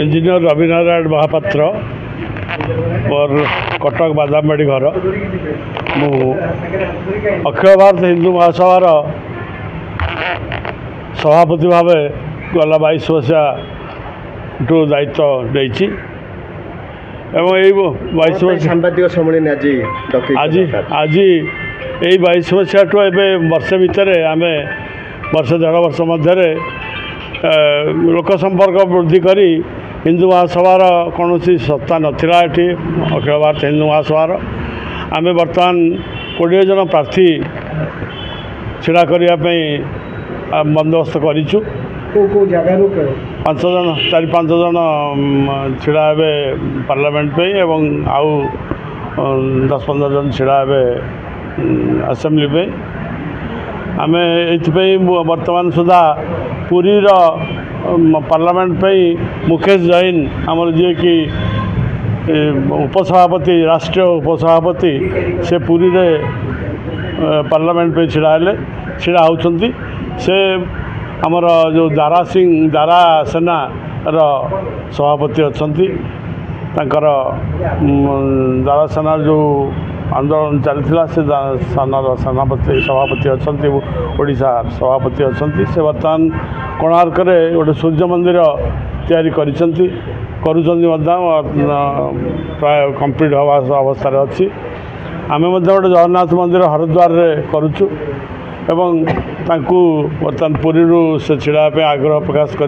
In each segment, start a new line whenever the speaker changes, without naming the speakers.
Engineer Ravinarayan Mahapatra और कटक बादामबाड़ी घर मु अखिल भारत हिंदू महासभार सभापति भाव गला 22 मसीहा दायित्व नहीं
सांबादिक सम्मेलन
आज आज यही 22 मसीहा वर्षे भितर आम वर्ष 1.5 वर्ष मध्य लोक संपर्क वृद्धि करी हिंदू महासभार कौन सत्ता नाला ये अखिल भारत हिंदू महासभार आम बर्तमान 20 जन प्रार्थी छिड़ा करने बंदोबस्त करूँ 5 जन 4-5 जन छिड़ा हे पार्लियामेंट पे एवं आउ 10-15 जन छिड़ा हे असेंबली पे आम ये बर्तमान सुधा पुरीर पार्लियामेंट पे मुकेश जैन आमर जी कि उपसभापति राष्ट्रीय उपसभापति से पुरी रे पार्लियामेंट पे छिड़ा होती से आमर जो दारा सेना सभापति अच्छा दारा सेना जो आंदोलन चलता से सेनापति सभापति अच्छा ओडिशा सभापति अच्छा से बर्तमान कोणार्क गोटे सूर्य मंदिर तैयारी प्राय कंप्लीट हवा अवस्था अच्छी आम गोटे जगन्नाथ मंदिर हरिद्वार करुचु एवं बर्तमान पुरी से छिड़ा आग्रह प्रकाश कर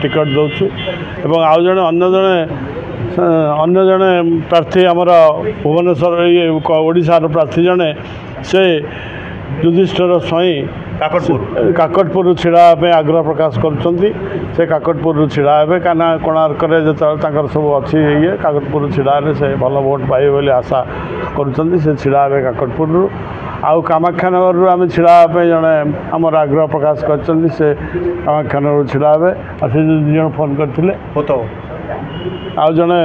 टिकट दौचु एवं आउ जड़े अन्य जड़े प्रार्थी आमर भुवनेश्वर ये ओडिशार प्रार्थी जड़े से युधिष्ठिर स्वाई काकटपुर छिड़ा आग्रह प्रकाश कर काकटपुर छिड़ा हे कहीं कोणार्क जो सब अच्छी ये काकटपुर छिड़ा से भल भोट पाइबे बोली आशा करुँच छिड़ा हे काकटपुर आउ कामाख्यानगर आम छिड़ा जड़े आमर आग्रह प्रकाश कर कामाख्यानगर छिड़ा हे आ से 2 जन फोन करते आउ जड़े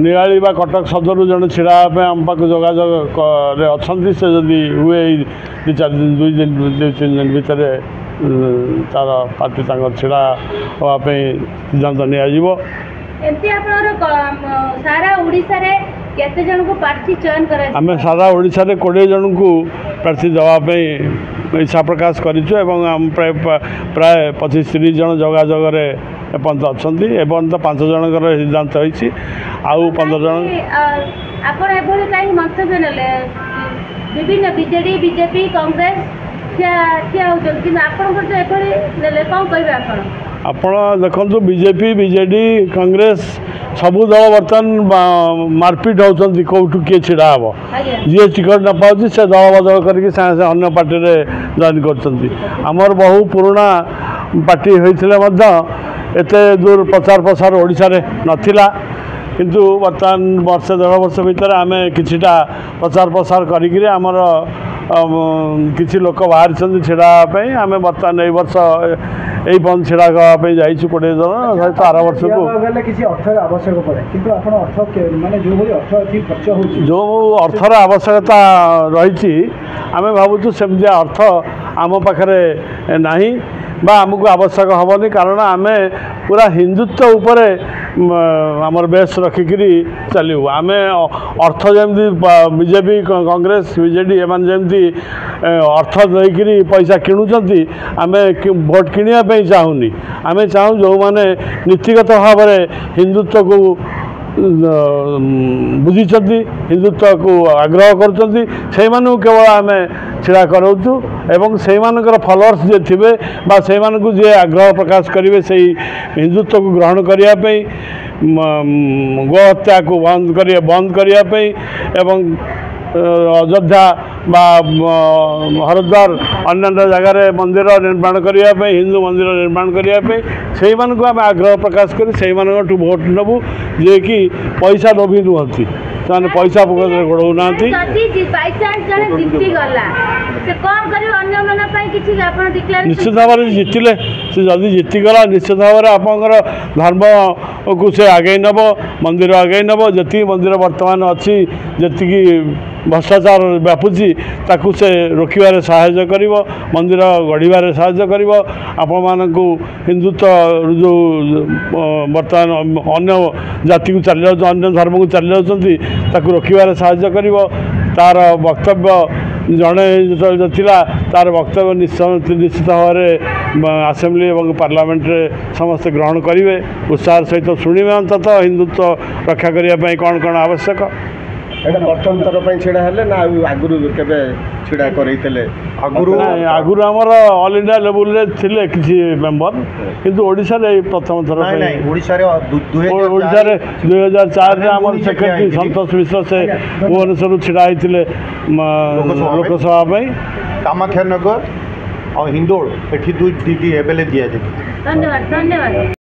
निराली बा कटक सदर जड़े छिड़ा आम पाक जोगाजोग अच्छा से जदि हुए 2-3 दिन भितर तार पार्टी छिड़ा हाँपी सिद्धांत निजी आम सारा ओडिशा रे 20 जन को प्रार्थी देवाई इच्छा प्रकाश करूँ आम प्राय 25-30 जन जोगाजोग एपर्त अच्छा एपर्त 5 जनकर सिद्धांत होती आउ 15 जन
विभिन्न बीजेडी बीजेपी कांग्रेस
आपण देखु बीजेपी बीजेडी कांग्रेस सबू दल बर्तमान मारपिट होती कौटू किए छिड़ा हे जी टिकट न पाँच से दल बदल करके अन्य पार्टी जॉइन कर बहु पुराणा पार्टी होते एत दूर प्रचार प्रसार ओडिशा रे नथिला किंतु बर्तमान वर्षे 1.5 वर्ष भितर आम किछिटा प्रचार प्रसार करिक आमर किसी लोक बाहर छिड़ापी आम बर्तमान यही वर्ष यही बंद छिड़ा करवाई जाइए 20 जन सहित आर वर्ष को जो अर्थर आवश्यकता रही आम भावुँ सेमती अर्थ आम पाखे ना बा आमको आवश्यक हेनी कारण आम पूरा हिंदुत्व उपर आमर बेस रखिकी चलू आम अर्थ जमी बीजेपी कांग्रेस बीजेडी एम जमी अर्थ देकर पैसा किणुंट आम भोट किणापी चाहूनी आम चाहूँ जो मैंने नीतिगत भाव में हिंदुत्व को बुझी हिंदुत्व को आग्रह कर केवल आम छिड़ा कराऊँ एवं से फलोअर्स जी थे से जी आग्रह प्रकाश करेंगे से हिंदुत्व को ग्रहण करने गो हत्या को बंद करने एवं अयोध्या बा हरिद्वार अन्य जगार मंदिर निर्माण करने हिंदू मंदिर निर्माण करने से आम आग्रह प्रकाश कर भोट नबू जे कि पैसा लोभी नुहति से पैसा पकड़ गोड़ना निश्चित भाव में जितिले से जदि जीतीगला निश्चित भाव में आपंकर धर्म को से आगे नब मंदिर आगे नब जी मंदिर बर्तमान अच्छी जी भ्रष्टाचार व्यापुची ताकू से रोकबार साहाय्य करिवो मंदिर गढ़िबार साहाय्य करिवो आपण मानकु हिंदुत्व जो वर्तमान अन्य जाति को चली जाउछ अन्य धर्म को चली जाउछंती ताकू रोकबार साहाय्य करिवो तार वक्तव्य जड़े जो थिला तार वक्तव्य निश्चित भाव में आसेम्बली और पार्लियामेंट समस्त ग्रहण करेंगे उत्साह सहित शुणे अंततः हिंदुत्व रक्षा करने कौन कौन आवश्यक
एटा प्रथम थर पे छिड़ा हेले ना आगुरु केबे छिड़ा करैतले आगुरु
आगुरु हमर ऑल इंडिया लेवल रे थिले किछि मेंबर किंतु ओडिसा रे प्रथम थर
नहीं ओडिसा रे
2004 रे हमर सेक्रेटरी संतोष मिश्र से भुवनेश्वर छिड़ा हिथिले लोकसभा पे
कामाख्या नगर और हिंदोल एठी दुई एबेले दिया जे
धन्यवाद धन्यवाद।